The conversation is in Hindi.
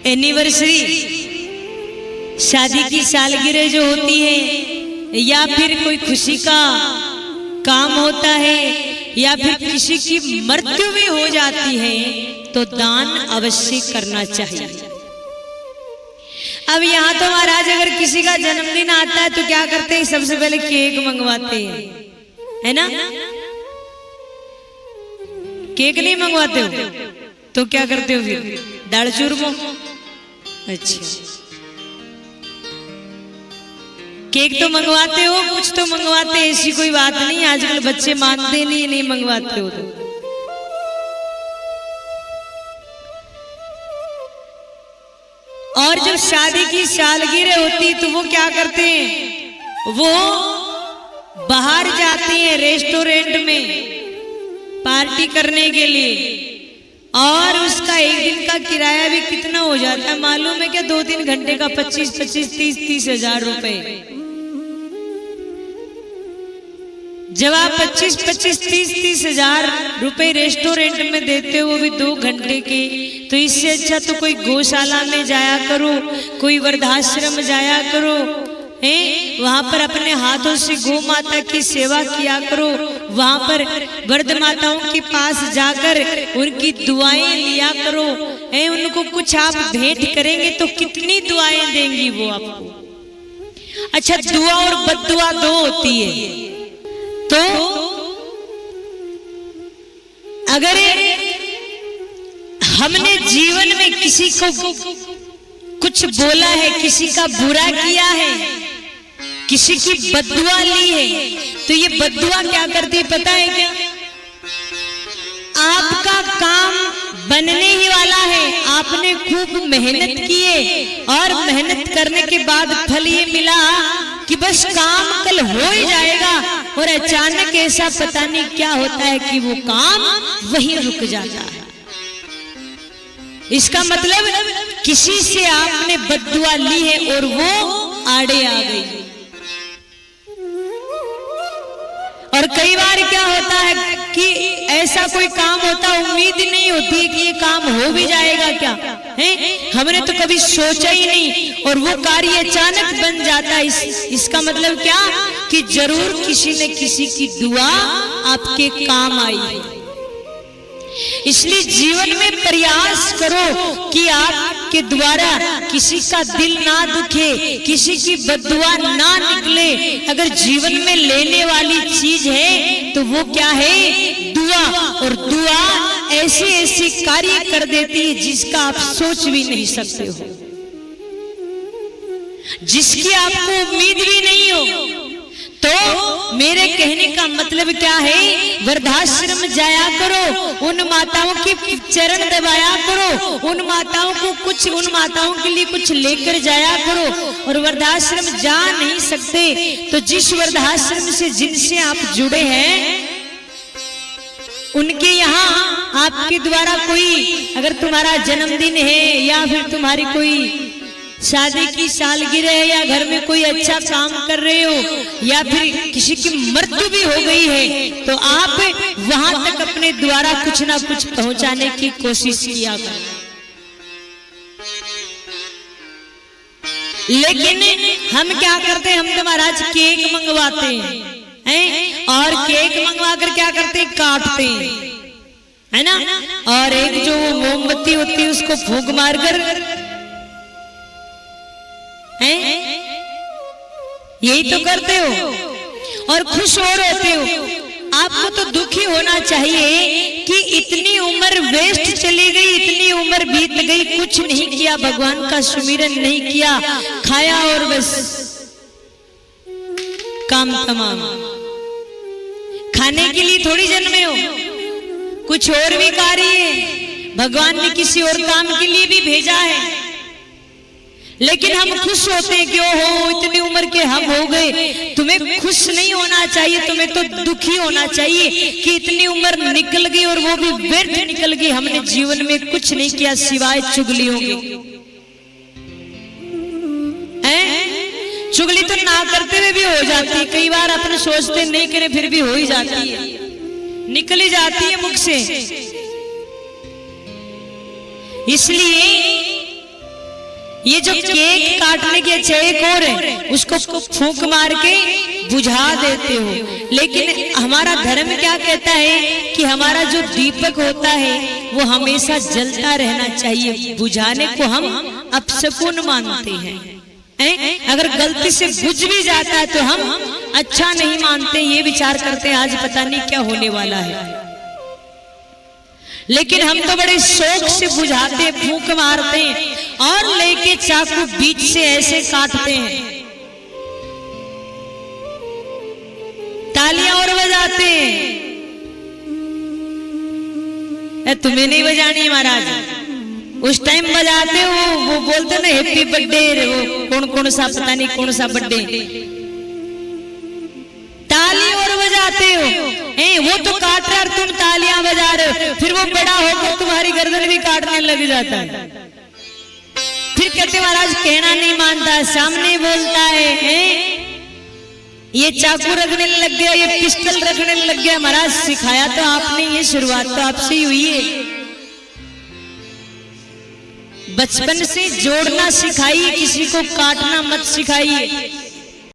एनिवर्सरी, शादी की सालगिरह जो होती है, या फिर कोई खुशी का काम होता है, या फिर किसी की मृत्यु भी हो जाती है, तो दान अवश्य करना चाहिए। अब यहाँ तो महाराज अगर किसी का जन्मदिन आता है तो क्या करते हैं, सबसे पहले केक मंगवाते हैं, है ना? केक नहीं मंगवाते हो तो क्या करते हो फिर? दाल चूरमा। अच्छा, केक तो मंगवाते हो, कुछ तो मंगवाते, ऐसी कोई बात नहीं। आजकल बच्चे मानते नहीं मंगवाते हो तो। और जब शादी की सालगिरह होती तो वो क्या करते हैं, वो बाहर जाते हैं रेस्टोरेंट में पार्टी करने के लिए, और उसका एक दिन का किराया भी कितना हो जाता है मालूम है क्या? 2-3 घंटे का 25-25, 30-30 हजार रुपए। जब आप 25-25, 30-30 हजार रुपए रेस्टोरेंट में देते हो, वो भी 2 घंटे के, तो इससे अच्छा तो कोई गौशाला में जाया करो, कोई वृद्धाश्रम जाया करो, हैं? वहां पर अपने हाथों से गौ माता की सेवा किया करो, वहां पर वृद्ध माताओं के पास जाकर उनकी दुआएं लिया करो, हैं? उनको कुछ आप भेंट करेंगे तो कितनी दुआएं देंगी वो आपको। अच्छा, दुआ और बद्दुआ 2 होती है। तो अगर हमने जीवन में किसी को कुछ बोला है, किसी का बुरा किया है, किसी की बद्दुआ ली है, तो ये बद्दुआ क्या करती है पता है क्या? आपका काम बनने ही वाला है, आपने खूब मेहनत की है, और मेहनत करने के बाद फल ये मिला कि बस काम कल हो ही जाएगा, और अचानक ऐसा पता नहीं क्या होता है कि वो काम वहीं रुक जाता है। इसका मतलब किसी से आपने बद्दुआ ली है और वो आड़े आ गई। और कई बार क्या होता है कि ऐसा कोई काम होता, उम्मीद नहीं होती है कि ये काम हो भी जाएगा क्या, है? हमने तो कभी सोचा ही नहीं, और वो कार्य अचानक बन जाता है। इसका मतलब क्या कि जरूर किसी न किसी की दुआ आपके काम आई है। इसलिए जीवन में प्रयास करो कि आपके द्वारा किसी का दिल ना दुखे, किसी की बद्दुआ ना निकले। अगर जीवन में लेने वाली चीज है तो वो क्या है? दुआ। और दुआ ऐसे ऐसे कार्य कर देती है जिसका आप सोच भी नहीं सकते हो, जिसकी आपको उम्मीद भी नहीं हो। तो मेरे कहने का मतलब क्या है? वृद्धाश्रम जाया करो, उन माताओं के चरण दबाया करो, उन माताओं को कुछ, उन माताओं के लिए कुछ लेकर जाया करो। और वृद्धाश्रम जा नहीं सकते तो जिस वृद्धाश्रम से, जिनसे आप जुड़े हैं, उनके यहाँ आपके द्वारा कोई, अगर तुम्हारा जन्मदिन है या फिर तुम्हारी कोई शादी की सालगिरह है, या घर में कोई अच्छा काम कर रहे हो, या फिर किसी की मृत्यु भी हो गई है, तो आप वहां तक अपने द्वारा कुछ ना कुछ पहुंचाने की कोशिश किया करें। लेकिन हम क्या करते हैं? हम तो महाराज केक मंगवाते हैं, और केक मंगवा कर क्या करते हैं? काटते हैं, है ना? और एक जो मोमबत्ती होती है उसको फूंक मारकर, यही तो करते हो, और खुश और होते हो। आपको तो दुखी होना चाहिए कि इतनी उम्र वेस्ट चली गई, इतनी उम्र बीत गई, कुछ नहीं किया, भगवान का सुमिरन नहीं किया, खाया और बस काम तमाम। खाने के लिए थोड़ी जन्मे हो, कुछ और भी कार्य है, भगवान ने किसी और काम के लिए भी भेजा है। लेकिन हम खुश होते हैं कि ओहो इतनी उम्र के हम हो गए। तुम्हें खुश नहीं होना चाहिए, तुम्हें तो दुखी होना चाहिए कि इतनी उम्र निकल गई और वो भी व्यर्थ निकल गई, हमने जीवन में कुछ नहीं किया सिवाय चुगलियों के। चुगली तो ना करते हुए भी हो जाती है, कई बार अपने सोचते नहीं करें फिर भी हो ही जाती है, निकल ही जाती है मुख से। इसलिए ये जो केक काटने की अच्छा एक और है, उसको फूंक मार के बुझा देते हो। लेकिन हमारा धर्म क्या कहता है कि हमारा जो दीपक होता है वो हमेशा जलता रहना चाहिए। बुझाने को हम अपशकुन मानते हैं। अगर गलती से बुझ भी जाता है तो हम अच्छा नहीं मानते, ये विचार करते हैं आज पता नहीं क्या होने वाला है। लेकिन हम तो बड़े शौक से बुझाते, फूंक मारते हैं और लेके चाकू बीच से ऐसे काटते हैं, तालियां और बजाते हैं। तुम्हें नहीं बजानी महाराज, उस टाइम बजाते हो वो बोलते ना हैप्पी बर्थडे, वो कौन सा पता नहीं कौन सा बर्थडे, ताली और बजाते हो। वो तो काट रहा है, तुम तालियां बजा रहे हो, फिर वो बड़ा होकर तुम्हारी गर्दन भी काटने लग जाता है। फिर कहते महाराज कहना नहीं मानता, सामने बोलता है ये चाकू रखने लग गया, ये पिस्टल रखने लग गया। महाराज सिखाया तो आपने, ये शुरुआत तो आपसे ही हुई है। बचपन से जोड़ना सिखाइए, किसी को काटना मत सिखाइए।